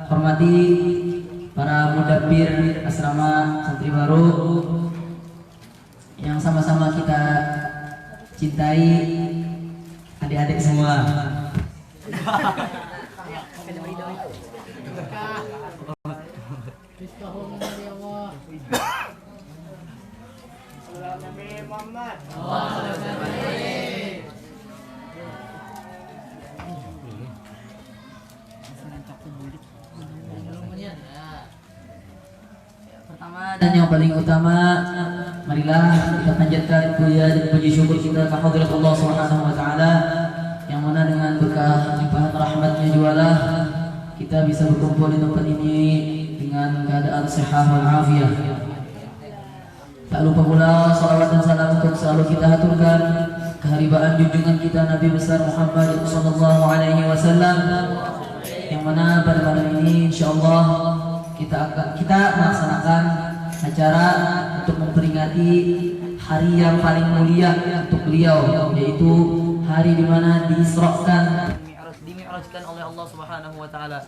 hormati para mudabbir asrama santri baru yang sama-sama kita cintai, adik-adik semua. Pertama dan yang paling utama, marilah kita panjatkan puji syukur kita ke hadirat Allah Subhanahu wa taala yang mana dengan berkah limpahan rahmatnya jualah kita bisa berkumpul di tempat ini dengan keadaan sehat wal afiah. Tak lupa pula salawat dan salam untuk selalu kita haturkan keharibaan junjungan kita Nabi besar Muhammad sallallahu alaihi wasallam yang mana pada malam ini insyaallah kita melaksanakan acara untuk memperingati hari yang paling mulia untuk beliau, yaitu hari di mana diisrakan, dimi'rajkan oleh Allah Subhanahu wa taala.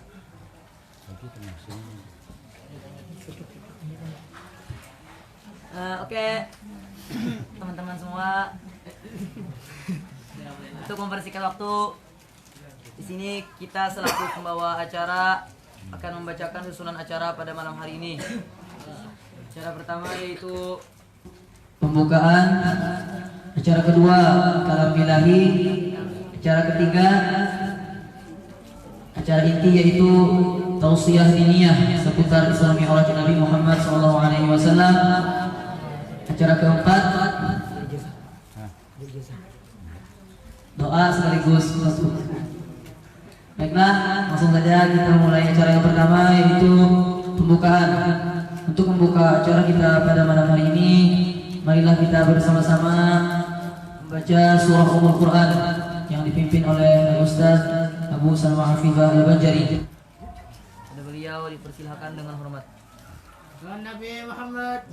Oke, teman-teman semua, untuk mempersingkat waktu, di sini kita selaku pembawa acara akan membacakan susunan acara pada malam hari ini. Acara pertama yaitu pembukaan, acara kedua kalam ilahi, acara ketiga acara inti yaitu tausiyah diniyah seputar Isra Mi'raj Nabi Muhammad SAW. Acara keempat doa sekaligus masuk. Baiklah, langsung saja kita mulai acara yang pertama yaitu pembukaan. Untuk membuka acara kita pada malam hari ini, marilah kita bersama-sama membaca surah Ummul Quran yang dipimpin oleh Ustaz Abu Salma Hafizah Al-Banjari. Ada beliau dipersilahkan dengan hormat. Nabi Muhammad.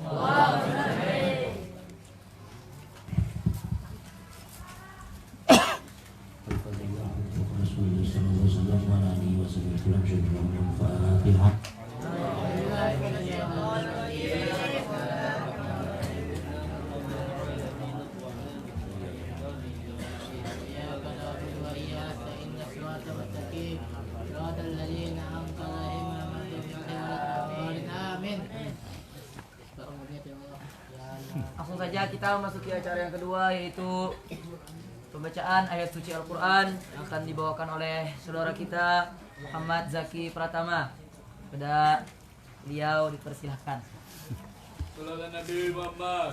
Langsung saja kita memasuki acara yang kedua yaitu pembacaan ayat suci Al-Quran yang akan dibawakan oleh saudara kita Muhammad Zaki Pratama. Pada beliau dipersilahkan. Sallallahu Nabi Muhammad.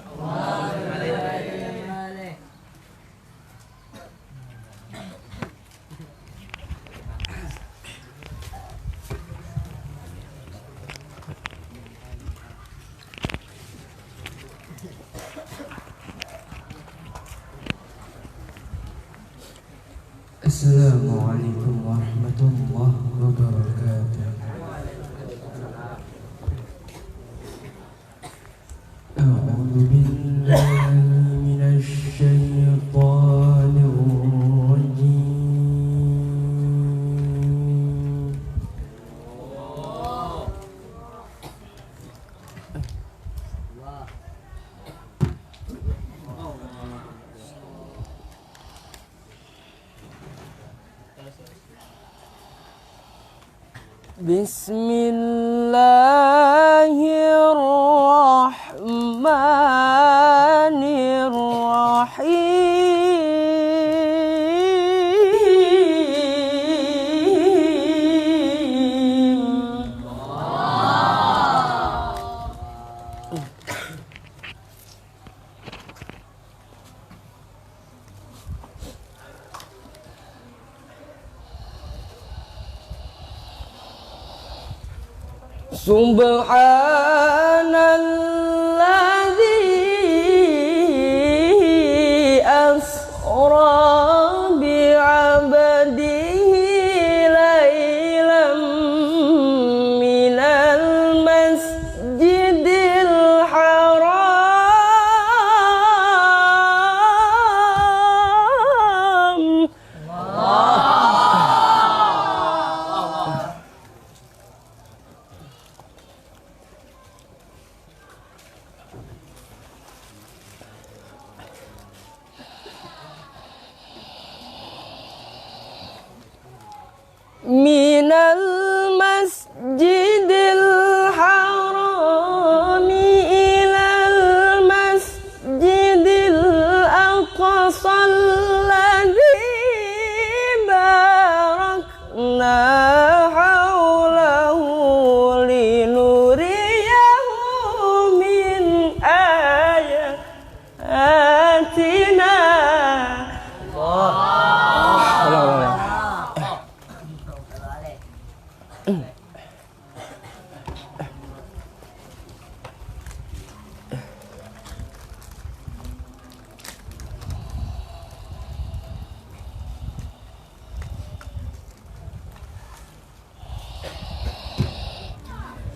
Assalamualaikum warahmatullahi wabarakatuh. A'udzu billahi minasy syaithanir rajim. Bismillahirrahmanirrahim. Subhanalladzi asra bi'abdihi laylan minal masjidil haram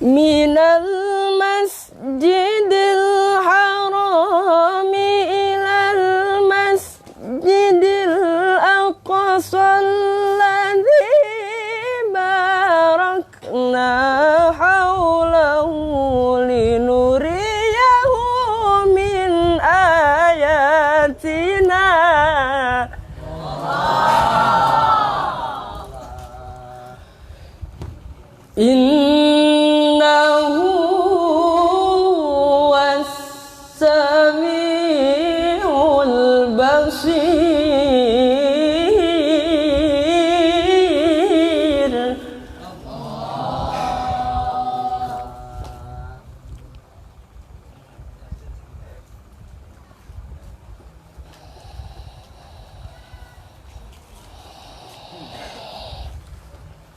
minal masjidil haram ilal masjidil aqsa alladzi barakna haulahu linuriyahu min ayatina. Innahu was-sami'ul basir.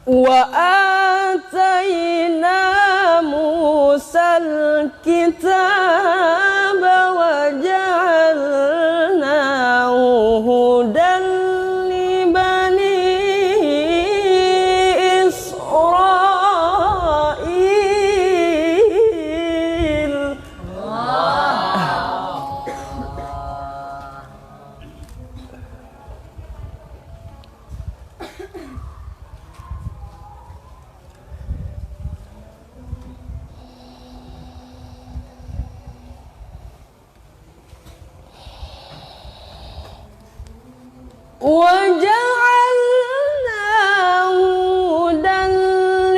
Wa atayna Musal kitaba wa ja'alnahu hudan li bani Israil. وَجَعَلْنَاهُ هُدًى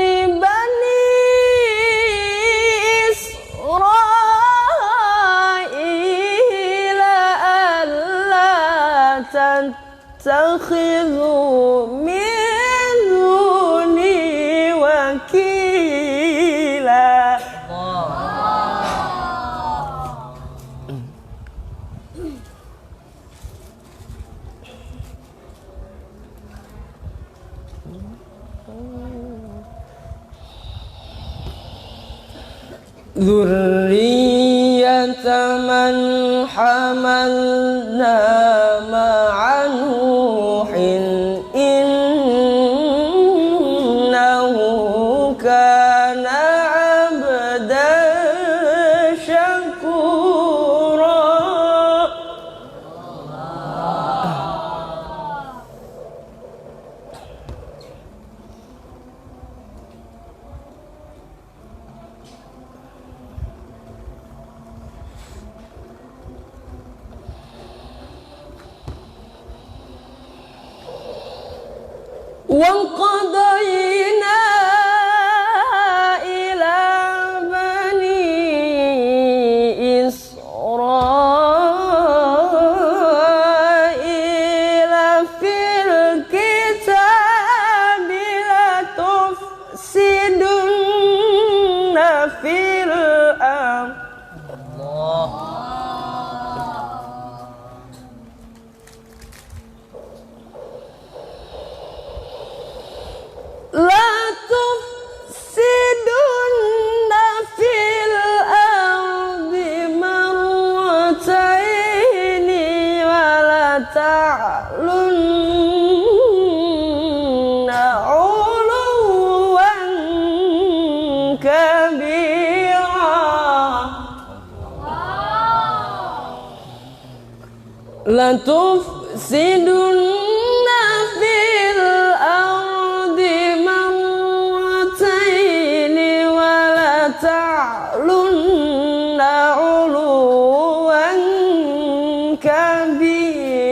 لِبَنِي إِسْرَائِيلَ أَلَّا تَتَّخِذُوا مِن دُونِي وَكِيلًا. ذُرِّيَّةَ مَنْ حَمَلْنَا مَعَ نُوحٍ إِنَّهُ كَانَ عَبْدًا شَكُورًا. وَقَضَيْنَا إِلَى بَنِي إِسْرَائِيلَ فِي الْكِتَابِ لَتُفْسِدُنَّ فِي الْأَرْضِ مرتين ولتعلن علوا كبيرا. لتفسدن في الأرض مرتين ولتعلن علوا كبيرا.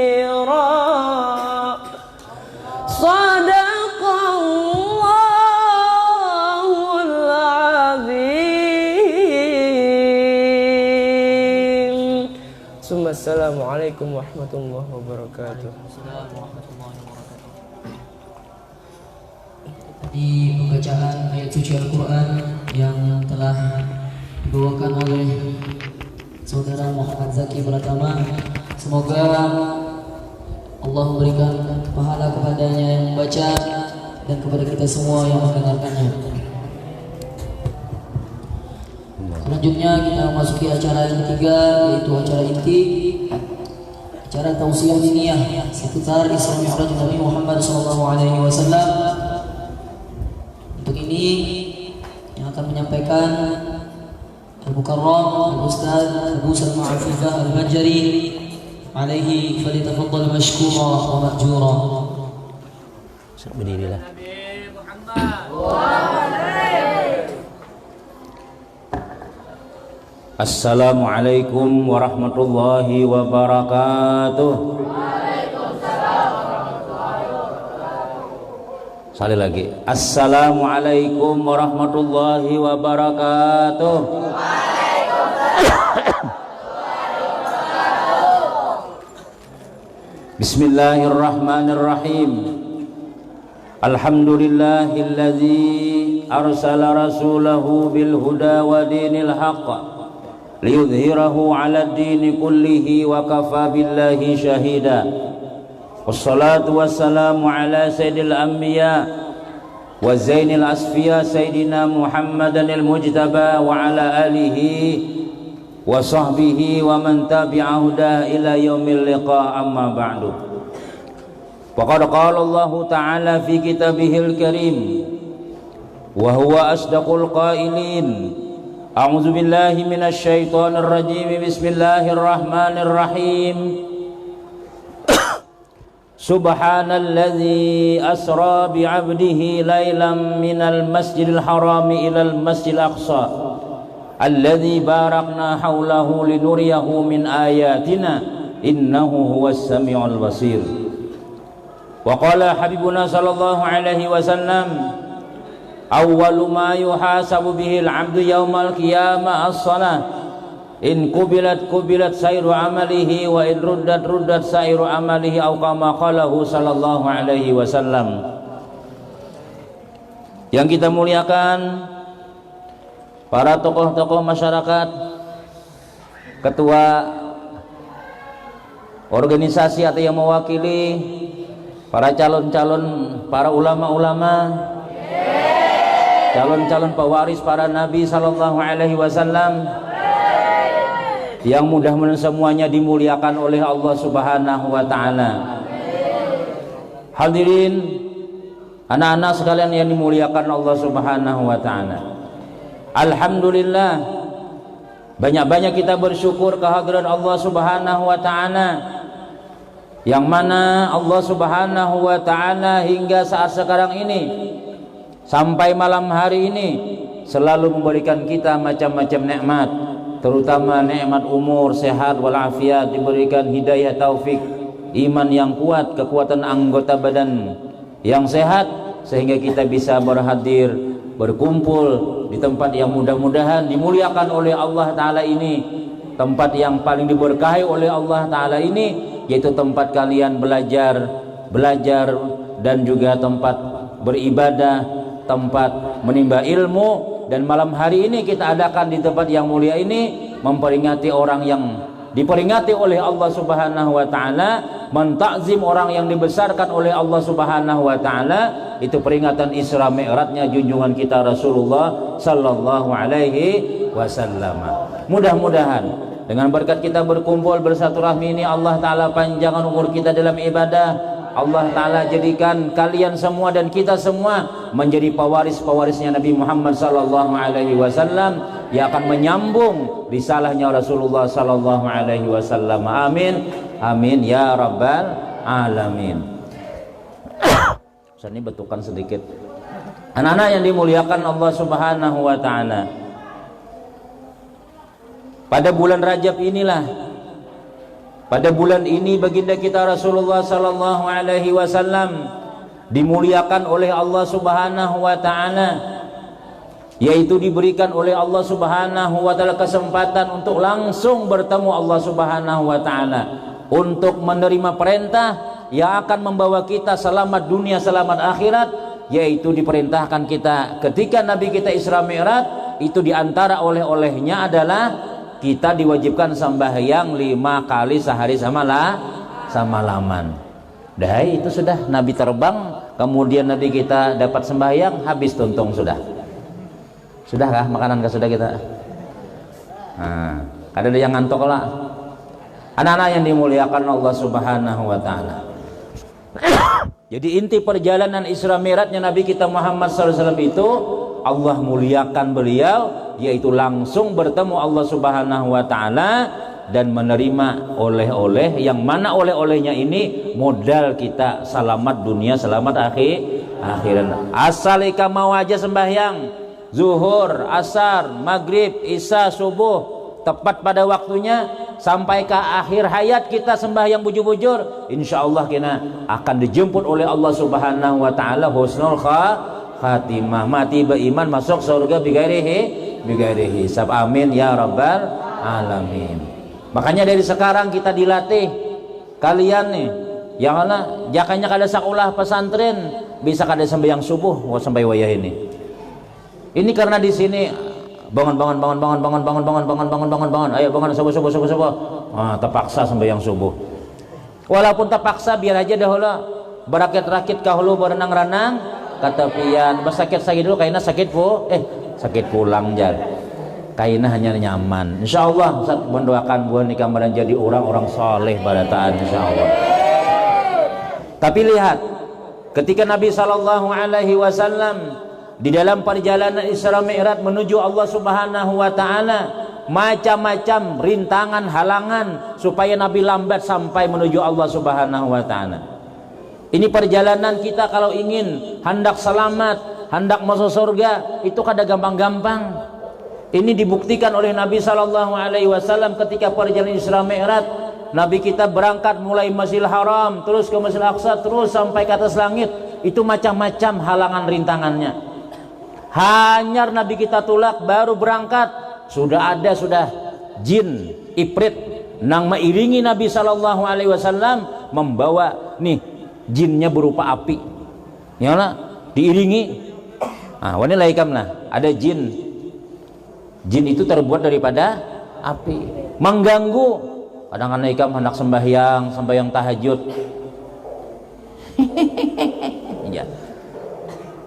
صدق الله العظيم. ثم السلام عليكم ورحمة الله وبركاته. Di pembacaan ayat suci Al-Quran yang telah dibawakan oleh Saudara Muhammad Zaki Pratama, semoga Allah memberikan pahala kepadanya yang membaca dan kepada kita semua yang mendengarkannya. Selanjutnya kita memasuki acara yang ketiga, yaitu acara inti, acara tausiah diniyah seputar Isra Mi'raj Nabi Muhammad SAW. Untuk ini yang akan menyampaikan Al-Mukarram Al-Ustaz Abu Salma Afifah Al-Banjari alaihi falitafaddal mashkura wa ma'jura. Berdirilah. Nabi Muhammad. Assalamualaikum warahmatullahi wabarakatuh. Sekali lagi. Assalamualaikum warahmatullahi wabarakatuh. Bismillahirrahmanirrahim. Alhamdulillahilladzi arsala rasulahu bil huda wa dinil haqq liyudhhirahu 'ala ad-dini kullihi wa kafa billahi shahida. Wassalatu wassalamu ala sayyidil anbiya wa zainil asfiya sayyidina Muhammadanil mujtaba wa ala alihi wa sahbihi wa man tabi'ahu ila yaumil liqa, amma ba'du. Faqad qala Allah ta'ala fi kitabihil karim wa huwa asdaqul qailin. A'udzu billahi minasy syaithanir rajim. Bismillahirrahmanirrahim. Subhanalladzi asra bi'abdihi lailan minal masjidil harami ilal masjidil aqsa alladzi barakna haulahu linuriyahu min ayatina innahu huwas samiul basir. Wa qala habibuna sallallahu alaihi wasallam awwalu ma yuhasabu bihil 'abdu yaumal qiyamah as-shalah. In kubilat sairu amalihi wa in ruddat sairu amalihi au kama qalahu sallallahu alaihi wasallam. Yang kita muliakan para tokoh-tokoh masyarakat, ketua organisasi atau yang mewakili, para calon-calon, para ulama-ulama, calon-calon pewaris para nabi sallallahu alaihi wasallam, yang mudah-mudahan semuanya dimuliakan oleh Allah Subhanahu wa taala. Hadirin anak-anak sekalian yang dimuliakan Allah Subhanahu wa taala. Alhamdulillah, banyak-banyak kita bersyukur kehadiran Allah Subhanahu wa taala, yang mana Allah Subhanahu wa taala hingga saat sekarang ini sampai malam hari ini selalu memberikan kita macam-macam nikmat, terutama nikmat umur, sehat walafiat, diberikan hidayah taufik, iman yang kuat, kekuatan anggota badan yang sehat, sehingga kita bisa berhadir, berkumpul di tempat yang mudah-mudahan dimuliakan oleh Allah Ta'ala ini, tempat yang paling diberkahi oleh Allah Ta'ala ini, yaitu tempat kalian belajar dan juga tempat beribadah, tempat menimba ilmu. Dan malam hari ini kita adakan di tempat yang mulia ini, memperingati orang yang diperingati oleh Allah Subhanahu wa taala, mentakzim orang yang dibesarkan oleh Allah Subhanahu wa taala. Itu peringatan Isra Mi'rajnya junjungan kita Rasulullah sallallahu alaihi wasallam. Mudah-mudahan dengan berkat kita berkumpul bersilaturahmi ini, Allah taala panjangkan umur kita dalam ibadah. Allah Ta'ala jadikan kalian semua dan kita semua menjadi pewaris-pewarisnya Nabi Muhammad sallallahu alaihi wasallam, yang akan menyambung risalahnya Rasulullah sallallahu alaihi wasallam. Amin. Amin ya rabbal alamin. Saya ini betulkan sedikit. Anak-anak yang dimuliakan Allah Subhanahu wa taala, pada bulan Rajab inilah, pada bulan ini baginda kita Rasulullah sallallahu alaihi wasallam dimuliakan oleh Allah Subhanahu wa taala, yaitu diberikan oleh Allah Subhanahu wa taala kesempatan untuk langsung bertemu Allah Subhanahu wa taala, untuk menerima perintah yang akan membawa kita selamat dunia selamat akhirat, yaitu diperintahkan kita ketika Nabi kita Isra Mi'raj itu diantara oleh-olehnya adalah kita diwajibkan sembahyang 5 kali sehari sama laman. Dah itu sudah Nabi terbang, kemudian Nabi kita dapat sembahyang, habis tuntung sudah. Sudahkah makanan sudah kita? Nah, ada yang ngantuk lah. Anak-anak yang dimuliakan Allah Subhanahu wa taala. Jadi inti perjalanan Isra Mi'rajnya Nabi kita Muhammad SAW itu Allah muliakan beliau, yaitu langsung bertemu Allah Subhanahu wa taala dan menerima oleh-oleh, yang mana oleh-olehnya ini modal kita selamat dunia, selamat akhirat. Asal ika mau aja sembahyang zuhur, asar, maghrib, isya, subuh tepat pada waktunya, sampai ke akhir hayat kita sembahyang bujur-bujur, insyaallah kita akan dijemput oleh Allah Subhanahu wa taala husnul khatimah, mati beriman masuk surga bigairihi hisab. Amin ya rabbal alamin. Makanya dari sekarang kita dilatih, kalian nih yang mana jakanya kada sekolah pesantren bisa kada sembahyang subuh sampai wayah ini. Ini karena di sini bangun, ayo bangun subuh. Terpaksa sembahyang subuh. Walaupun terpaksa, biar aja dahulu berakit-rakit kahulu, berenang-renang ke tepian. Sakit dulu kayaknya sakit pulang jar. Kayaknya hanya nyaman. Insyaallah Ustaz mendoakan buah nikah dan jadi orang-orang soleh pada taat insyaallah. Tapi lihat, ketika Nabi sallallahu alaihi wasallam di dalam perjalanan Isra Mi'raj menuju Allah Subhanahu wa taala, macam-macam rintangan, halangan supaya Nabi lambat sampai menuju Allah Subhanahu wa taala. Ini perjalanan kita kalau ingin hendak selamat, hendak masuk surga, itu kada gampang-gampang. Ini dibuktikan oleh Nabi sallallahu alaihi wasallam ketika perjalanan Isra Mi'raj. Nabi kita berangkat mulai Masjidil Haram, terus ke Masjidil Aqsa, terus sampai ke atas langit. Itu macam-macam halangan rintangannya. Hanyar Nabi kita tulak baru berangkat, sudah jin ifrit nang mairingi Nabi sallallahu alaihi wasallam, membawa nih jinnya berupa api, ya lah diiringi. Wani laikam lah, ada jin itu terbuat daripada api, mengganggu. Kadang-kadang laikam hendak sembahyang tahajud. Ya.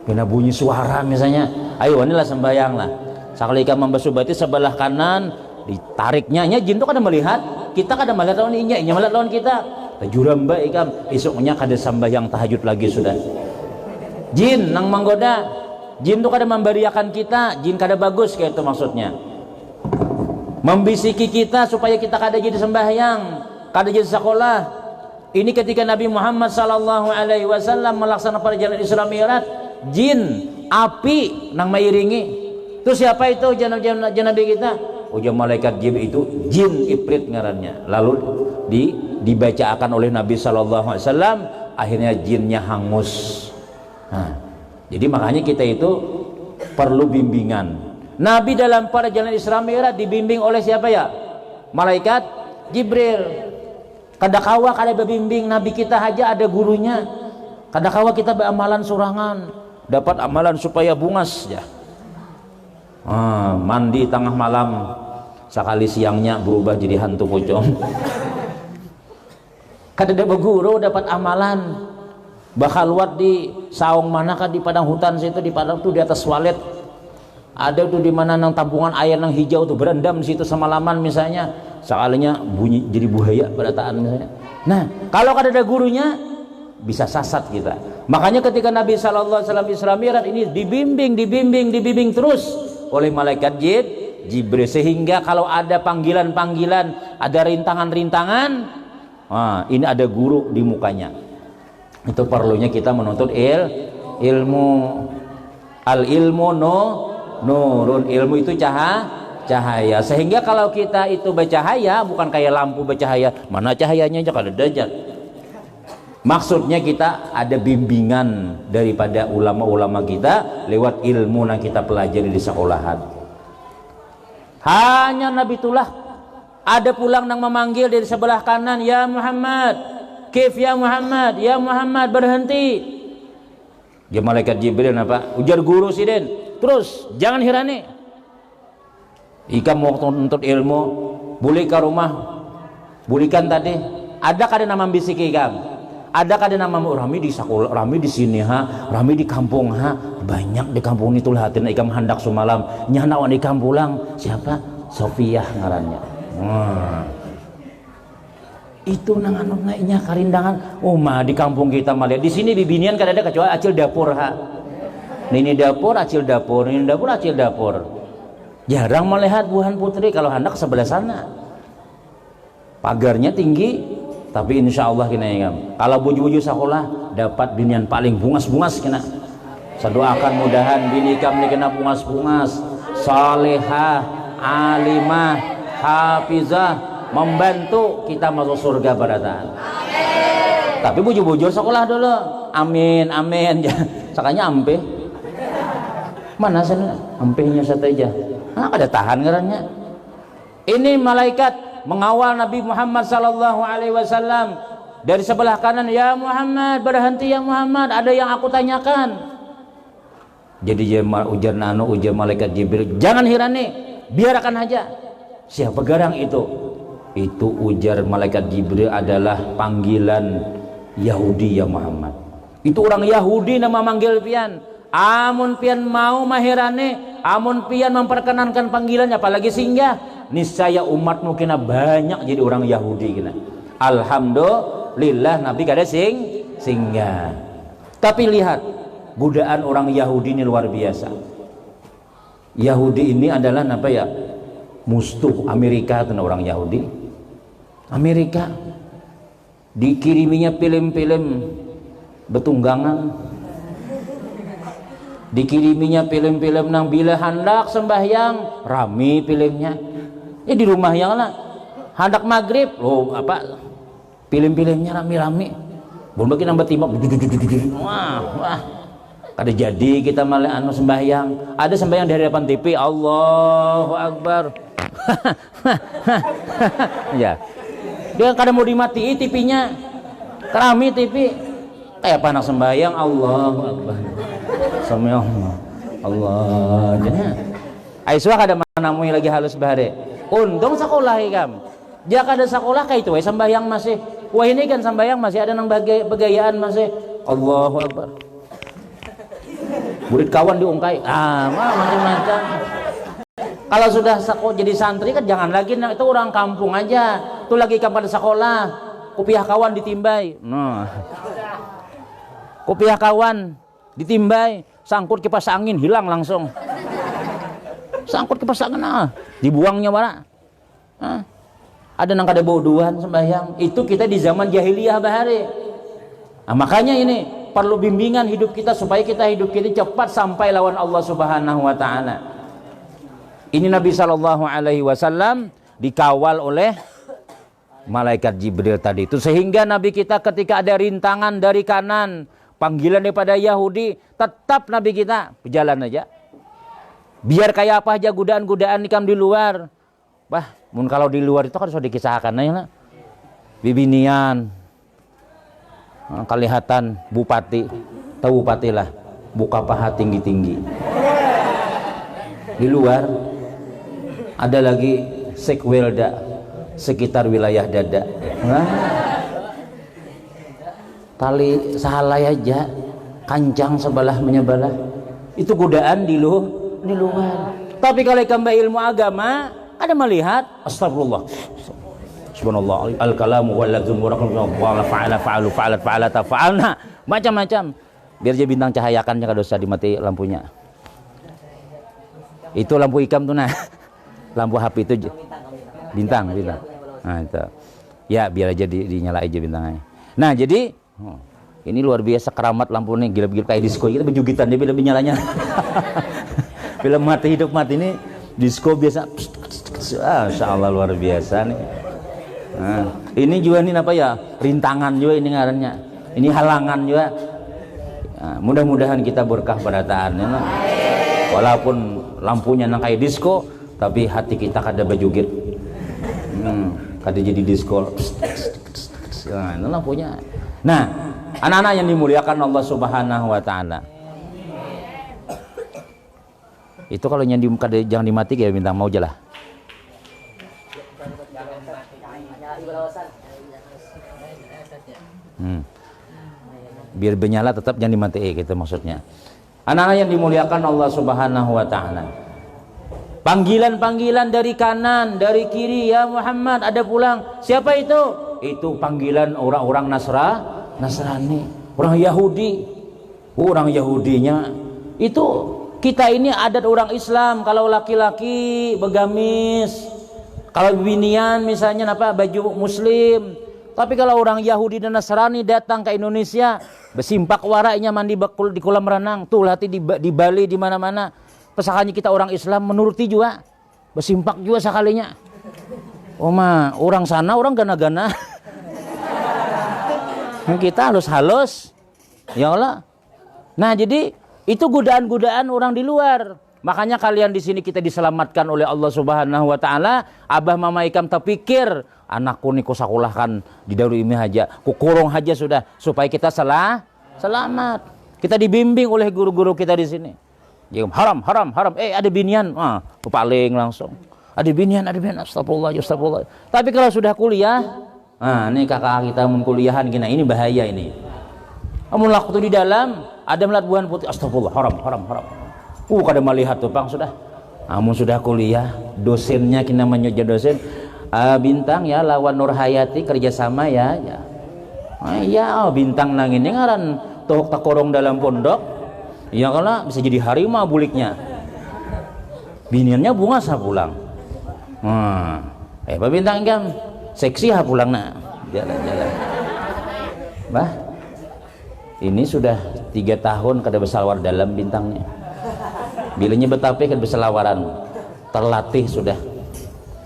Kena bunyi suara misalnya, ayo inilah sembahyang lah. Sekali ikan membasuh berarti sebelah kanan ditariknya, jin itu kada melihat, kita kada melihat lawan inya melihat lawan kita. Tajuram baik ikam, esoknya kada sembahyang tahajud lagi sudah. Jin nang menggoda, jin itu kada memberiakan kita, jin kada bagus kayak itu maksudnya. Membisiki kita supaya kita kada jadi sembahyang, kada jadi sekolah. Ini ketika Nabi Muhammad sallallahu alaihi wasallam melaksanakan perjalanan Isra Mi'raj, jin api nang mairingi. Itu siapa itu Nabi kita? Ujar malaikat Jibril, itu jin ifrit ngarannya. Lalu dibacakan oleh Nabi sallallahu alaihi wasallam, akhirnya jinnya hangus. Jadi makanya kita itu perlu bimbingan. Nabi dalam perjalanan Isra Mi'raj dibimbing oleh siapa ya? Malaikat Jibril. Kadakawa kada berbimbing, Nabi kita aja ada gurunya. Kadakawa kita beramalan surangan, dapat amalan supaya bungas ya. Mandi tengah malam, sekali siangnya berubah jadi hantu pocong. Kada ada berguru dapat amalan. Bakhalwat di saung manakah di padang hutan situ, di padang tuh di atas walet. Ada tuh di mana nang tampungan air nang hijau tuh berendam situ semalaman misalnya, sekalinya bunyi jadi buaya pada taan misalnya. Nah, kalau kada ada gurunya bisa sasat kita. Makanya ketika Nabi sallallahu alaihi wasallam Isra Mi'raj ini dibimbing terus oleh malaikat Jibril, sehingga kalau ada panggilan-panggilan, ada rintangan-rintangan, ini ada guru di mukanya. Itu perlunya kita menuntut ilmu. Al ilmu nurun, ilmu itu cahaya. Sehingga kalau kita itu bercahaya, bukan kayak lampu bercahaya, mana cahayanya aja kada ada. Maksudnya kita ada bimbingan daripada ulama-ulama kita lewat ilmu yang kita pelajari di sekolahan. Hanya Nabi itulah ada pulang nang memanggil dari sebelah kanan, ya Muhammad, kif ya Muhammad, ya Muhammad, berhenti. Dia malaikat Jibril apa? Ujar guru sidin. Terus jangan hirani. Ika mau nuntut ilmu, boleh ke rumah, bulikan tadi. Ada kada nama bisik ikam? Ada kada nama rami di sekolah, rami di sini rami di kampung banyak di kampung itu lah. Hatin ikam hendak semalam nyana wan ikam pulang. Siapa? Sofiah ngarannya. Itu nang anu naiknya karindangan. Di kampung kita malah di sini bibinian kada ada kecuali acil dapur Ini dapur, acil dapur, ini dapur, acil dapur. Jarang melihat buhan putri kalau hendak sebelah sana. Pagarnya tinggi, tapi insya Allah kena ya. Kalau buju-buju sekolah dapat binian paling bungas-bungas kena. Saya doakan mudahan bini kami kena bungas-bungas, salehah, alimah, hafizah, membantu kita masuk surga barataan. Tapi buju-buju sekolah dulu. Amin, amin. Sakanya ampe. Mana sana ampehnya saja. Nah, ada tahan ngarannya. Ini malaikat mengawal Nabi Muhammad sallallahu alaihi wasallam dari sebelah kanan. Ya Muhammad, berhenti ya Muhammad, ada yang aku tanyakan. Jadi ujar malaikat Jibril, jangan hirani, biarkan aja. Siapa garang itu? Itu ujar malaikat Jibril adalah panggilan Yahudi ya Muhammad. Itu orang Yahudi nama manggil pian. Amun pian mau mahirane, amun pian memperkenankan panggilannya, apalagi singgah, niscaya umatmu kena banyak jadi orang Yahudi kena. Alhamdulillah Nabi kada singgah. Tapi lihat, godaan orang Yahudi ini luar biasa. Yahudi ini adalah apa ya? Musuh Amerika kena orang Yahudi. Amerika dikiriminya film-film betunggangan. Dikiriminya film-film nang bila hendak sembahyang rami filmnya. Ya di rumah yang lah hendak maghrib film-filmnya rami-rami. Belum bagi nambah timbang. Wah. Kada jadi kita malah sembahyang. Ada sembahyang di hadapan TV, Allahu Akbar. Ya. Dia kada mau dimati TV-nya. Rami TV. Kayak apa anak sembahyang, Allahu Akbar. Semua Allah jana. Aisyah kada manamu lagi halus bahare. Untung sekolah ikam. Jika ada sekolah kayak itu sembahyang masih. Wah ini kan sembahyang masih ada nang begayaan masih. Allahu Akbar. Murid kawan diungkai. Macam-macam. Kalau sudah jadi santri kan jangan lagi itu orang kampung aja. Itu lagi kapan sekolah. Kopiah kawan ditimbai. Nah. Kopiah kawan ditimbai, sangkut kipas angin hilang langsung. Sangkut kipas angin dibuangnya mana? Ada nang kada bodohan sembahyang. Itu kita di zaman jahiliyah bahari. Makanya ini perlu bimbingan hidup kita supaya hidup kita cepat sampai lawan Allah Subhanahu wa taala. Ini Nabi sallallahu alaihi wasallam dikawal oleh malaikat Jibril tadi itu, sehingga Nabi kita ketika ada rintangan dari kanan, panggilan daripada Yahudi, tetap Nabi kita berjalan aja. Biar kayak apa aja godaan-godaan ikam di luar. Wah, mun kalau di luar itu kan sudah dikisahkan aja lah. Bibinian, kelihatan bupati, tahu bupati lah, buka paha tinggi-tinggi. Di luar ada lagi sekwelda sekitar wilayah dada. Tali sahalai aja, kancang sebelah menyebelah, itu godaan di luar. Tapi kalau ikam ilmu agama, ada melihat astagfirullah, subhanallah, al kalamu wal ladzum wa fa'alna, macam-macam. Biar dia bintang cahayakannya kada usah dimati lampunya. Itu lampu ikam tuh lampu HP itu bintang. Nah itu. Ya biar aja dinyala aja bintangnya. Nah jadi ini luar biasa keramat lampu nih, gila-gila kayak disco kita berjugitan dia lebih nyalanya. Film mati hidup mati ini disco biasa. Masya Allah luar biasa nih. Nah, ini juga nih apa ya, rintangan juga ini ngarannya. Ini halangan juga. Nah, mudah-mudahan kita berkah berataan ya. Walaupun lampunya nang kayak disco, tapi hati kita kada berjugit. Kada jadi disco. Nah, itu lampunya. Nah, anak-anak yang dimuliakan Allah Subhanahu wa taala. Itu kalau yang jangan dimati kayak bintang mau aja lah. Biar bernyala tetap jangan dimatiin gitu maksudnya. Anak-anak yang dimuliakan Allah Subhanahu wa taala. Panggilan-panggilan dari kanan, dari kiri, ya Muhammad ada pulang. Siapa itu? Itu panggilan orang-orang Nasrani, orang Yahudi. Orang Yahudinya Itu kita ini adat orang Islam, kalau laki-laki begamis, kalau binian misalnya apa baju muslim. Tapi kalau orang Yahudi dan Nasrani datang ke Indonesia, besimpak warainya mandi di kolam renang, tuh hati di Bali di mana-mana. Pesakanya kita orang Islam menuruti juga, besimpak juga sekalinya. Oma, orang sana orang gana-gana. Kita halus-halus. Ya Allah. Nah, jadi itu godaan-godaan orang di luar. Makanya kalian di sini kita diselamatkan oleh Allah Subhanahu wa taala. Abah mama ikam terpikir, anakku nih ku sakulahkan di Darul Ilmi haja, ku kurung haja sudah supaya kita selamat. Kita dibimbing oleh guru-guru kita di sini. Ya, haram. Ada binian, ku paling langsung. Ada binian, astagfirullah. Tapi kalau sudah kuliah, ini kakak kita mun kuliahan gini, ini bahaya ini. Kamu waktu di dalam ada melihat buah putih, astagfirullah, haram. Kada melihat tuh bang sudah. Kamu sudah kuliah, dosennya kita menyuja dosen, Bintang ya lawan Nur Hayati kerjasama ya. Iya, Bintang nang ini ngaran tohok takorong dalam pondok. Ya kalau bisa jadi harimau buliknya. Biniannya bunga sah pulang. Pak Bintang kan seksi ha pulang nak. Jalan. Bah. Ini sudah 3 tahun kada bersalawar dalam Bintangnya. Bilanya betapa kada bersalawaran. Terlatih sudah.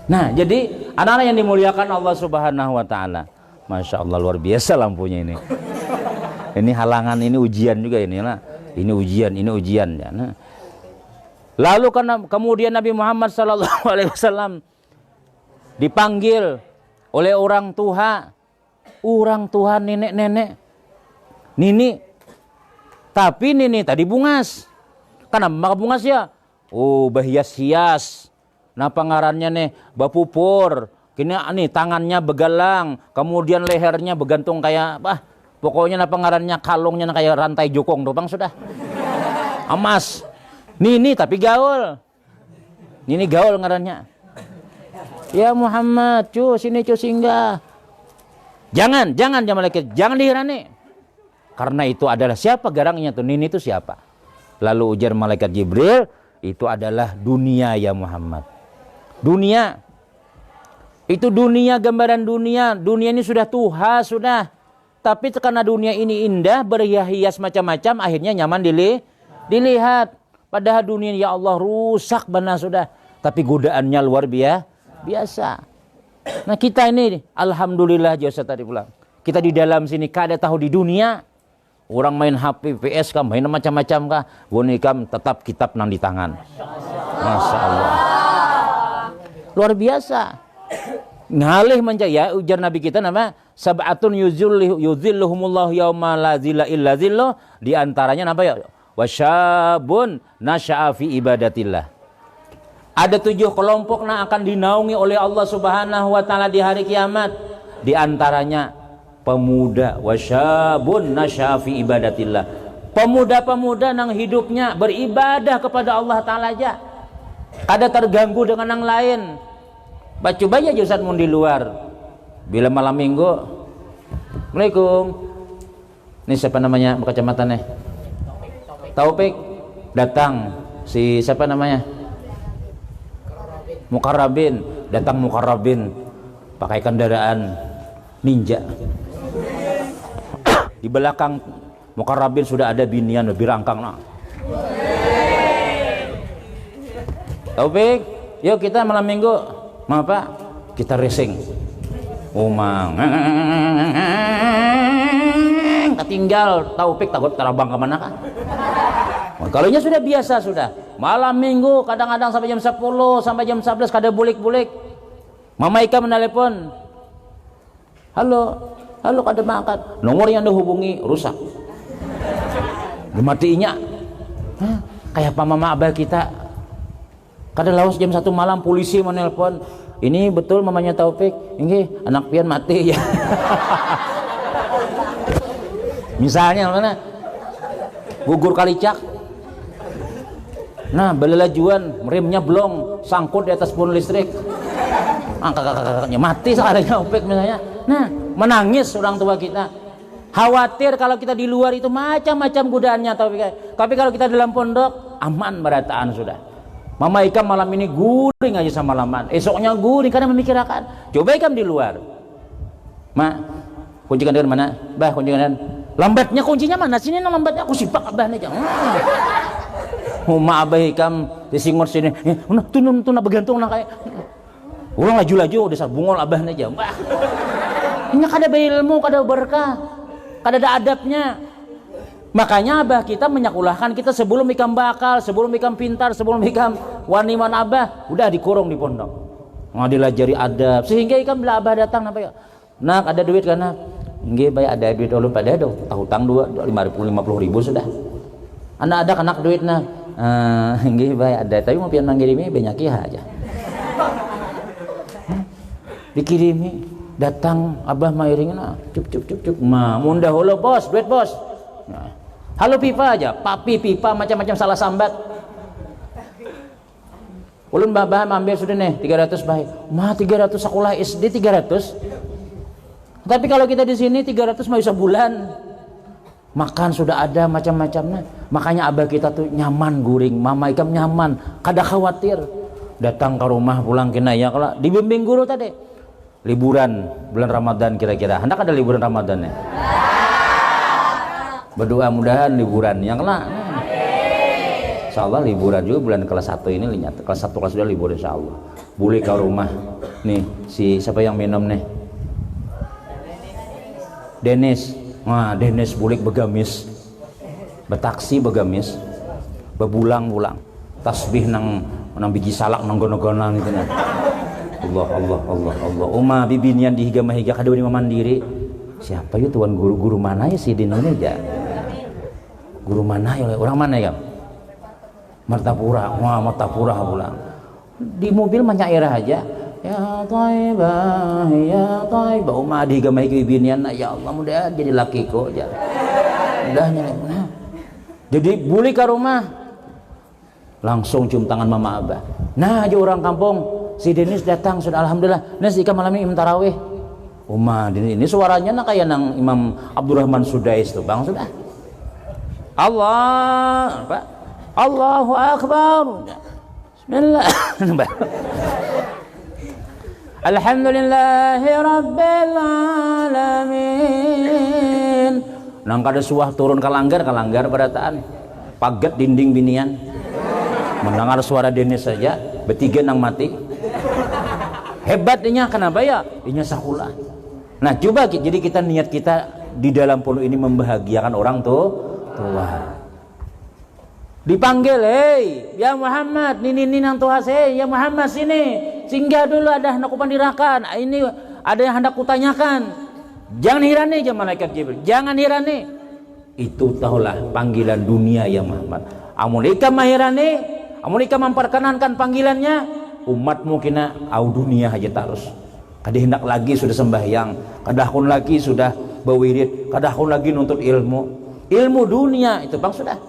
Nah, jadi anak-anak yang dimuliakan Allah Subhanahu wa taala. Masya Allah luar biasa lampunya ini. Ini halangan, ini ujian juga ini lah. Ini ujian ya. Nah. Lalu kemudian Nabi Muhammad sallallahu alaihi wasallam dipanggil oleh orang tua nenek-nenek. Nini, tapi Nini tadi bungas. Kenapa maka bungas ya? Oh, berhias-hias. Nah pangarannya nih, bapupur. Kini nih tangannya begalang, kemudian lehernya begantung kayak apa? Pokoknya nah pangarannya kalungnya kayak rantai jokong tuh bang sudah. Emas. Nini tapi gaul. Nini gaul ngarannya. Ya Muhammad, sini singgah. Jangan malaikat, jangan dihirani. Karena itu adalah siapa garangnya tuh? Nini itu siapa? Lalu ujar malaikat Jibril, itu adalah dunia ya Muhammad. Dunia. Itu dunia, gambaran dunia. Dunia ini sudah tuha, sudah. Tapi karena dunia ini indah, berhias macam-macam, akhirnya nyaman dilihat. Padahal dunia ya Allah rusak benar sudah. Tapi godaannya luar biasa. Nah kita ini, alhamdulillah jasa tadi pulang. Kita di dalam sini kada tahu di dunia. Orang main HP, PS kah, main macam-macam kah, bonikam tetap kitab nang di tangan. Masya Allah. Luar biasa. Ngalih menjaya ujar Nabi kita nama sab'atun yuzilluhumullahu yauma la zilla illa zilluh. Di antaranya apa ya? Wasyabun nasya'a fi ibadatillah. Ada 7 kelompok yang akan dinaungi oleh Allah Subhanahu wa taala di hari kiamat. Di antaranya pemuda, wasyabun nasya'a fi ibadatillah. Pemuda-pemuda yang hidupnya beribadah kepada Allah taala aja. Kada terganggu dengan yang lain. Baca aja Ustaz mun di luar. Bila malam Minggu. Assalamualaikum. Ini siapa namanya kecamatannya? Taufik. Datang si siapa namanya? Mukarrabin. Datang Mukarrabin pakai kendaraan ninja. Di belakang Mukarrabin sudah ada binian birangkang nah. Taufik, yuk kita malam Minggu. Mau apa? Kita racing. Umang. Ketinggal Taufik takut terbang kemana kan? Kalau nya sudah biasa sudah. Malam Minggu kadang-kadang sampai jam 10 sampai jam 11 kada bulik-bulik. Mama Ika menelepon. Halo kada mangkat. Nomor yang dihubungi rusak. Gematinya. Kayak apa mama abah kita. Kada lawas jam 1 malam polisi menelpon. Ini betul mamanya Taufik. Ini anak pian mati ya. Misalnya mana? Gugur kalicak. Nah, belelajuan, remnya blong, sangkut di atas pohon listrik. Kakaknya mati sekalinya Taufik misalnya. Nah, menangis orang tua kita. Khawatir kalau kita di luar itu macam-macam godaannya, tapi kalau kita dalam pondok aman berataan sudah. Mama Ikam malam ini guring aja sama laman, esoknya guring karena memikirkan. Coba Ikam di luar, Mak, kunci kandan mana? Bah, kunci kandan. Lambatnya kuncinya mana? Sini no lambatnya, aku sipak abah aja. Mak abah Ikam disingot sini, tunun begantung nak kayak. Ulang laju-laju udah bungol abah aja. Bah, ini kada ilmu, kada berkah, kada ada adabnya. Makanya abah kita menyekolahkan kita sebelum Ikam bakal, sebelum Ikam pintar, sebelum Ikam waniman abah, udah dikurung di pondok. Dilajari adab sehingga Ikam bila abah datang apa ya? Nak ada duit karena nggih bayar ada duit ulun pada do, hutang 50 ribu sudah. Anda ada kanak duit nak. Nggih bayar ada, tapi mau pian mangirimi banyak aja. Dikirimi datang abah mairingna cup ma mundah holo bos duit bos. Nah, halo pipa aja, papi pipa macam-macam salah sambat. Ulun babah ambil sudah nih 300 baik. Mah 300 sekolah SD 300. Tapi kalau kita di sini 300 mah bisa bulan. Makan sudah ada macam-macamnya. Makanya abah kita tuh nyaman guring, mama Ikam nyaman, kada khawatir. Datang ke rumah pulang kena ya kalau dibimbing guru tadi. Liburan bulan Ramadan kira-kira. Hendak ada liburan Ramadan ya? Berdoa mudahan liburan yang lah. Insyaallah liburan juga bulan kelas 1 ini kelas 1 kelas 2 libur insyaallah. Boleh ke rumah. Nih, si siapa yang minum nih? Dennis. Wah, Dennis bulik begamis. Betaksi begamis. Bebulang-bulang. Tasbih nang biji salak nang gono-gonan itu nah. Allah. Uma bibinian dihiga-mahiga kada wani mandiri. Siapa ya tuan guru mana ya si Dino ini aja? Guru mana ya? Orang mana ya? Martapura. Wah, Martapura pulang. Di mobil menyairah aja. Ya Taibah, ya Taibah. Umah dihiga-mahiga bibinian. Ya Allah, mudah jadi lakiku aja. Mudahnya. Nah. Jadi buli ke rumah. Langsung cium tangan mama abah. Nah, aja orang kampung. Si Denis datang sudah alhamdulillah. Nes Ika malam ini tarawih. Umah ini suaranya nak kayak nang Imam Abdurrahman Sudais tuh bang sudah. Allah, apa? Allahu Akbar. Bismillah. Alhamdulillahi Rabbil Alamin. Nang kada suah turun kalanggar berataan. Paget dinding binian. Mendengar suara Denis saja, bertiga nang mati. Hebat inya kenapa ya? Inya sakulah. Nah coba jadi kita niat kita di dalam pondok ini membahagiakan orang tua. Dipanggil, hei ya Muhammad, ini nang tuha saya, ya Muhammad sini, singgah dulu ada hendak kupandirakan. Ini ada yang hendak kutanyakan. Jangan hirani aja malaikat Jibril, jangan hirani. Itu tahulah panggilan dunia ya Muhammad. Amun ika mahirani, amun ika memperkenankan panggilannya, umatmu kena au dunia aja terus. Kada hendak lagi sudah sembahyang, kadahun lagi sudah berwirid, kadahun lagi nuntut ilmu dunia itu bang sudah.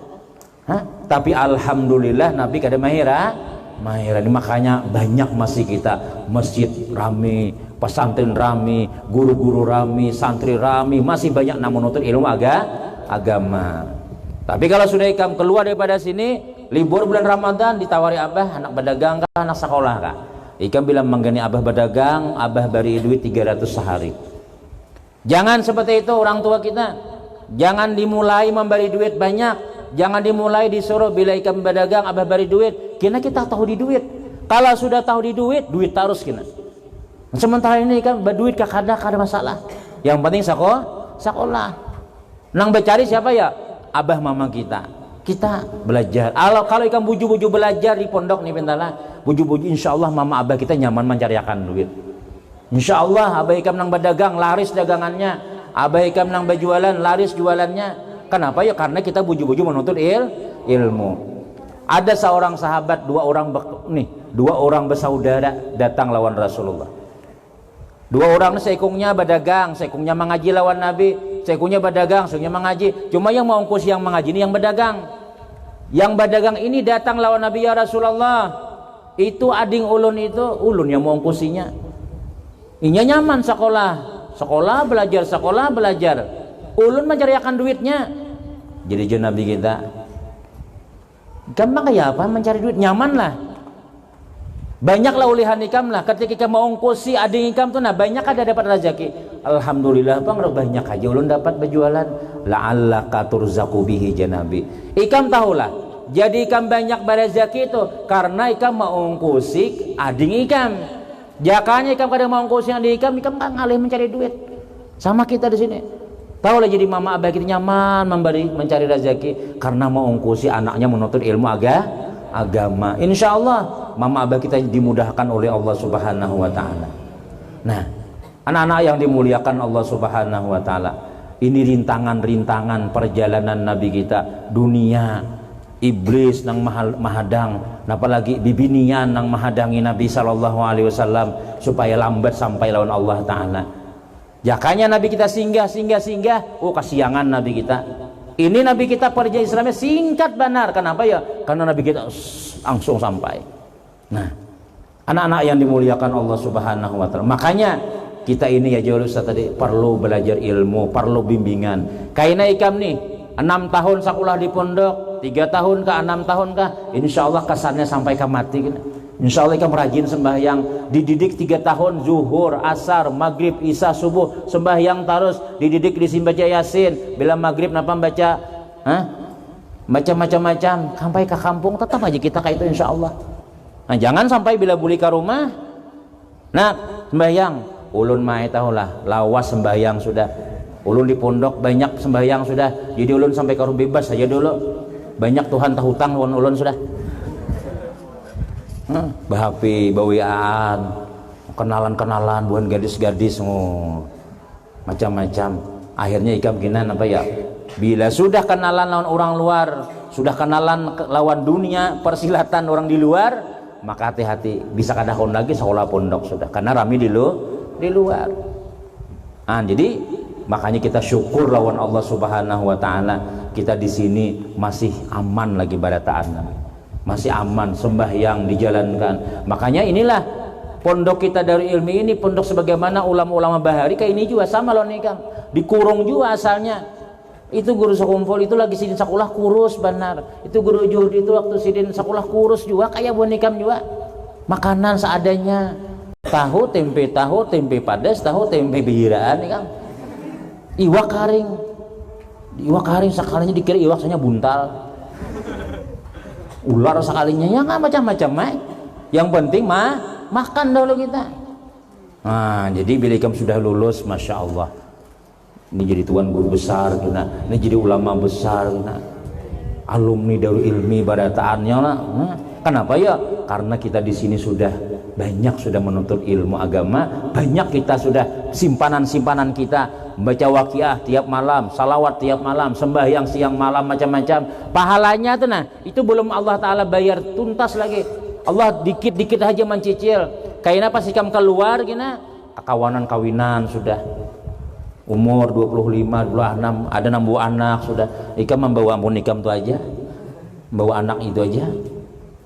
Tapi alhamdulillah Nabi kada mahirani. Makanya banyak masih kita masjid rame, pesantren rame, guru-guru rame, santri rame, masih banyak namun nuntut ilmu agama. Tapi kalau sudah ikam keluar daripada sini, libur bulan Ramadan ditawari abah anak berdagang kah, anak sekolah kah? Ikam bilang menggani abah berdagang, abah beri duit 300 sehari. Jangan seperti itu orang tua kita. Jangan dimulai memberi duit banyak. Jangan dimulai disuruh bila ikam berdagang abah beri duit. Kina kita tahu di duit. Kalau sudah tahu di duit terus kina. Sementara ini ikam berduit kada masalah. Yang penting sekolah. Nang becari siapa ya? Abah mama kita belajar. Kalau ikan buju-buju belajar di pondok nih bentala, buju-buju insyaallah mama abah kita nyaman mencariakan duit. Insyaallah abah ikam nang berdagang laris dagangannya, abah ikam nang berjualan laris jualannya. Kenapa ya? Karena kita buju-buju menuntut ilmu. Ada seorang sahabat, dua orang bersaudara datang lawan Rasulullah. Dua orang seikungnya berdagang, seikungnya mengaji lawan Nabi, seikungnya berdagang, seikungnya mengaji. Cuma yang mau ongkos yang mengaji ini yang berdagang. Yang berdagang ini datang lawan Nabi, ya Rasulullah. Itu ading ulun yang mau ongkosinya. Inya nyaman sekolah belajar. ulun mencariakan duitnya. Jadi jo Nabi kita gampang kayak apa mencari duit, nyaman lah. Banyaklah ulihan ikam lah. Ketika ikam mau ongkosi ading ikam tuh, nah banyak ada dapat rezeki. Alhamdulillah bang, banyak aja ulun dapat berjualan. La'allaka turzaku bihi janabi. Ikam tahulah, jadi ikam banyak berezeki itu karena ikam mau ongkosi ading ikam. Jakanya ikam kadang mau ongkosi ading ikam kan ngalih mencari duit. Sama kita di sini. Tahulah jadi mama abah kita nyaman mencari rezeki karena mau ongkosi anaknya menuntut ilmu agama. Insya Allah mama abah kita dimudahkan oleh Allah Subhanahu wa ta'ala. Nah, anak-anak yang dimuliakan Allah Subhanahu wa ta'ala, ini rintangan-rintangan perjalanan Nabi kita. Dunia, iblis nang mahadang, apalagi bibinian nang mahadangi Nabi sallallahu alaihi wasallam supaya lambat sampai lawan Allah ta'ala. Jakanya Nabi kita singgah. Oh kasiangan Nabi kita. Ini Nabi kita perjalanan Islamnya singkat benar. Kenapa ya? Karena Nabi kita langsung sampai. Nah, anak-anak yang dimuliakan Allah Subhanahu wa ta'ala, makanya kita ini ya jauh Ustaz tadi perlu belajar ilmu, perlu bimbingan. Kaina ikam nih 6 tahun sekolah di pondok, 3 tahun kah 6 tahun kah, insya Allah kesannya sampai ke mati. Insya Allah ikam rajin sembahyang, dididik 3 tahun zuhur, asar, maghrib, isya, subuh sembahyang terus, dididik di sini baca yasin, bila maghrib napa baca baca macam-macam sampai ke kampung tetap aja kita kayak itu insya Allah. Nah jangan sampai bila buli ke rumah, nah sembahyang, ulun mai tahulah lawas sembahyang sudah, ulun di pondok banyak sembahyang sudah, jadi ulun sampai ke rumah bebas saja dulu, banyak Tuhan tahu hutang ulun sudah. Bahapi, bawiaan, kenalan-kenalan, bukan gadis-gadis, macam-macam. Akhirnya ikam kinan apa ya? Bila sudah kenalan lawan orang luar, sudah kenalan lawan dunia, persilatan orang di luar, maka hati-hati, bisa kadahon lagi sekolah pondok sudah, karena rami di luar. Nah, jadi makanya kita syukur lawan Allah Subhanahu wa ta'ala, kita di sini masih aman lagi barataan, masih aman, sembahyang dijalankan. Makanya inilah pondok kita dari ilmi ini, pondok sebagaimana ulama-ulama bahari kayak ini juga sama loh nih Kang, dikurung juga asalnya. Itu guru sekumpul itu lagi sidin sekolah kurus benar, itu guru juhud itu waktu sidin sekolah kurus juga kayak bonikam juga, makanan seadanya, tahu tempe padas, tahu tempe bihiraan nih Kang, iwak karing sekalinya dikira iwak soalnya buntal, ular sekalinya ya nggak macam-macam yang penting makan dulu kita. Nah jadi bila kamu sudah lulus, masya Allah, ini jadi tuan guru besar kena, ini jadi ulama besar kena, alumni Darul Ilmi barataannya lah. Kenapa ya? Karena kita di sini sudah menuntut ilmu agama, banyak kita sudah simpanan kita membaca waqiah tiap malam, salawat tiap malam, sembahyang siang malam macam-macam. Pahalanya tuh nah, itu belum Allah Ta'ala bayar tuntas lagi. Allah dikit-dikit aja mencicil. Kayaknya pas ikam keluar gina, kawinan sudah. Umur 25, 26, ada 6 anak sudah. Ikam membawa ampun ikam tuh aja. Membawa anak itu aja.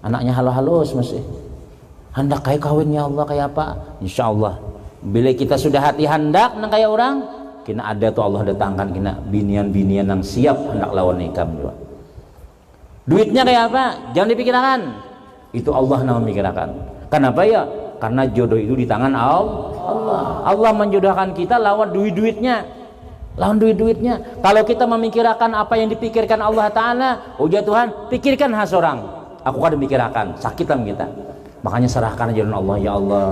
Anaknya halus masih. Hendak kayak kawinnya Allah kayak apa? Insya Allah. Bila kita sudah hati hendak nang kayak orang, kena ada tuh Allah datangkan kena binian-binian yang siap hendak lawan ikam juga. Duitnya kayak apa? Jangan dipikirkan. Itu Allah yang memikirkan. Kenapa ya? Karena jodoh itu di tangan Allah. Allah menjodohkan kita lawan duit-duitnya. Kalau kita memikirkan apa yang dipikirkan Allah Ta'ala, oh ya Tuhan, pikirkan has orang. Aku kan memikirkan, sakitan kita. Makanya serahkan aja Allah, ya Allah.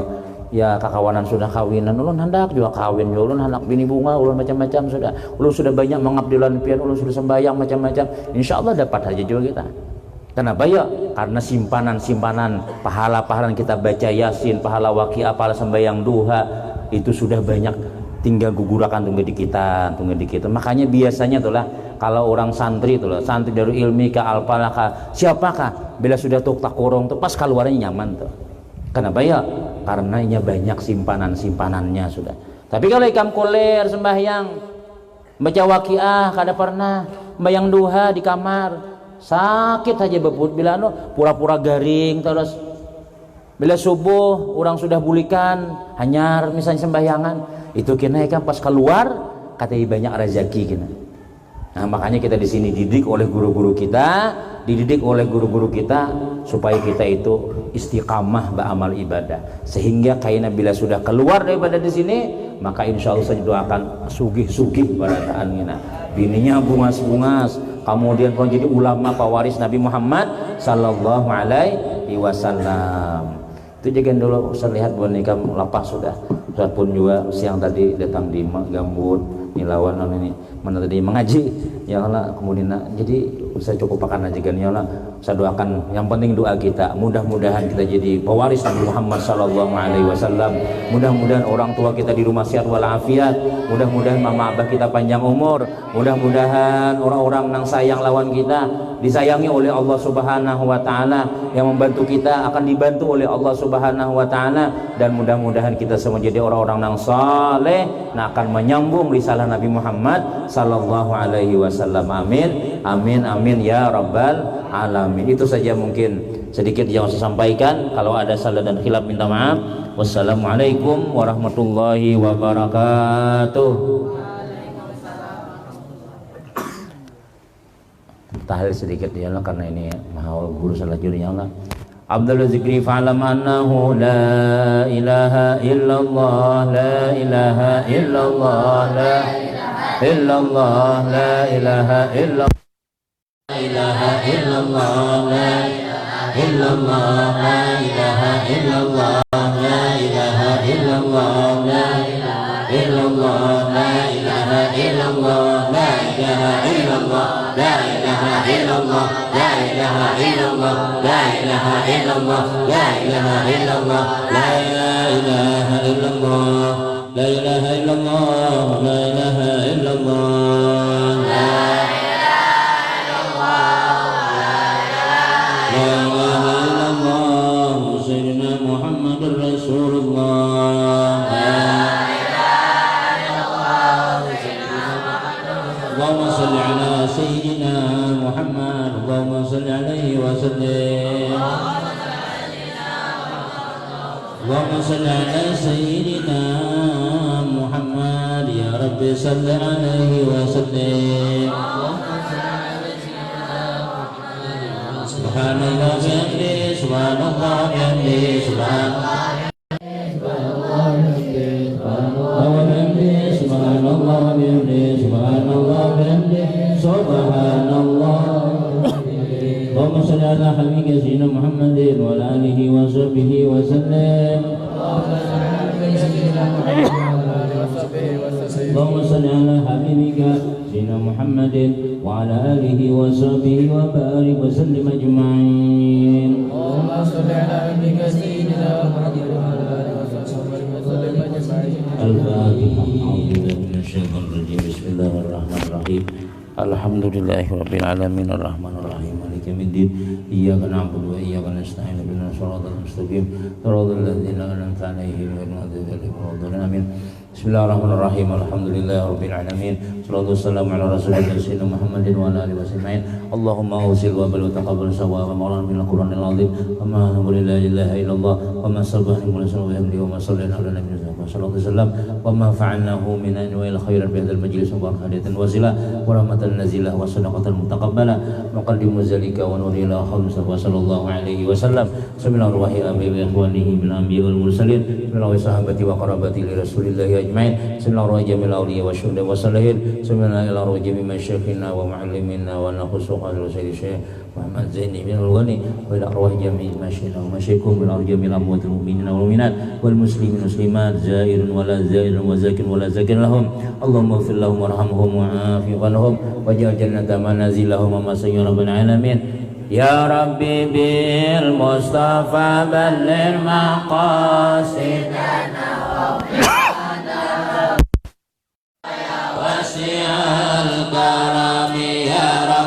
Ya kakawanan sudah kawinan, ulun hendak juga kawin, ulun hendak bini bunga, ulun macam-macam sudah. Ulun sudah banyak mengabdilan pian, ulun sudah sembahyang macam-macam. Insya Allah dapat aja juga kita. Kenapa ya? Karena simpanan pahala-pahala kita baca yasin, pahala waqiah, pahala sembahyang duha itu sudah banyak, tinggal gugurakan tunggu di kita. Makanya biasanya itulah kalau orang santri itulah, santri dari ilmi ke alpalah ke siapakah bila sudah tuh takurung tuh pas keluarnya nyaman tuh. Kenapa ya? Karena ini banyak simpanannya sudah. Tapi kalau ikam kuler sembahyang, baca waqiah kada pernah, sembahyang duha di kamar, sakit aja bebut bila pura-pura garing terus. Bila subuh orang sudah bulikan hanyar misalnya sembahyangan, itu kena ikan pas keluar katanya banyak rezeki kita. Nah, makanya kita di sini dididik oleh guru-guru kita, supaya kita itu istiqamah beramal ibadah. Sehingga kaina bila sudah keluar daripada di sini, maka insya Allah saya doakan sugih-sugih barataan kita. Bininya bungas-bungas, kemudian kalau jadi ulama pewaris Nabi Muhammad sallallahu alaihi wasallam. Itu jangan dulu saya lihat buat nikah lapas sudah. Saya pun juga siang tadi datang di Gambut, Nilawan ini mana tadi mengaji. Ya Allah, kemudian jadi saya cukup akan aja kan ya Allah. Saya doakan yang penting doa kita, mudah-mudahan kita jadi pewaris Nabi Muhammad sallallahu alaihi wasallam. Mudah-mudahan orang tua kita di rumah sehat walafiat, mudah-mudahan mama abah kita panjang umur, mudah-mudahan orang-orang yang sayang lawan kita disayangi oleh Allah Subhanahu wa taala, yang membantu kita akan dibantu oleh Allah Subhanahu wa taala, dan mudah-mudahan kita semua jadi orang-orang yang saleh, yang akan menyambung risalah Nabi Muhammad sallallahu alaihi wasallam. Amin amin amin ya rabbal alamin. Itu saja mungkin sedikit yang saya sampaikan. Kalau ada salah dan khilaf minta maaf. Wassalamualaikum warahmatullahi wabarakatuh. Tahlil sedikit ya Allah, karena ini mau guru salah juri ya Allah. Abdul zikri fa'lam annahu la ilaha illallah, la ilaha illallah, la illallah, la ilaha illallah, la ilaha illallah, la illallah, la ilaha illallah, la ilaha illallah, la illallah, la ilaha illallah, la ilaha illallah, la ilaha illallah, la ilaha illallah, la ilaha illallah, la ilaha illallah, la ilaha illallah, la ilaha illallah, la ilaha illallah, la ilaha illallah, Sayyidina Muhammadur Rasulullah. Allahumma salli ala Sayyidina Muhammad, Allahumma salli alaihi wa sallim. Allahumma salli ala Sayyidina Muhammad, ya Rabbi salli alaihi wa sallim. Subhanallah bihamdihi, subhanallah bihamdihi, subhanallah bihamdihi, subhanallah bihamdihi, subhanallah bihamdihi, subhanallah. Allahumma salli ala habibika sayyidina Muhammadin wa ala alihi wa sahbihi wa sallim. Allahumma salli ala habibika sayyidina Muhammadin wa ala alihi wa sahbihi wa barik wa sallim ajma'in. Allahumma salli ala habibika sayyidina Muhammadin wa ala alihi wa sahbihi wa sallim ajma'in. Al-Fatihah. A'udzu billahi minasyaitonir rajim. Bismillahirrahmanirrahim. Alhamdulillahirabbil alamin arrahmanir rahim maliki yaumiddin iyyaka na'budu wa iyyaka nasta'in ihdinas siratal mustaqim siratal ladzina an'amta 'alaihim ghairil maghdubi 'alaihim waladdallin amin. Bismillahirrahmanirrahim. Alhamdulillahirabbil alamin. Shallallahu wassalamu ala rasulillah sayyidina Muhammadin wa ala alihi wasallam. Allahumma awsil wa bal taqabbal sawaba maulana bil qur'anil azim. Wa ma la ilaha illallah wa ma sabbahu min sallallahu alaihi wa sallam ala nabiyina sallallahu alaihi wasallam wa ma fa'alnahu min anwa'il khairin bi hadzal majlis wa barakatan wasilah wa rahmatan nazilah wa sadaqatan mutaqabbalah muqaddimu zalika wa nurila khamsa wa sallallahu alaihi wasallam. Bismillahir rahmanir rahim. Ikhwanihi bil anbiya wal mursalin, bismillah wa sahabati wa qarabati li rasulillah ajma'in. Bismillahirrahmanirrahim. Awliya wa syuhada wa salihin. Bismillahirrahmanirrahim. Masyayikhina wa muallimina wa nakhusu qadra sayyidina Muhammad Zaini bin Al-Ghani wa ila arwah jami'il masyayikhina wa masyayikhukum bil arwah jami'il amwatil mu'minina wal mu'minat wal muslimin muslimat zairun wa la zairun wa zakin wa la zakin lahum. Allahumma ighfir lahum warhamhum wa'afi anhum waj'al jannata manazilahum wa masayyir rabbal alamin. Ya Rabbi bil Mustafa balligh maqasidana wasi'al karami ya Rabbi.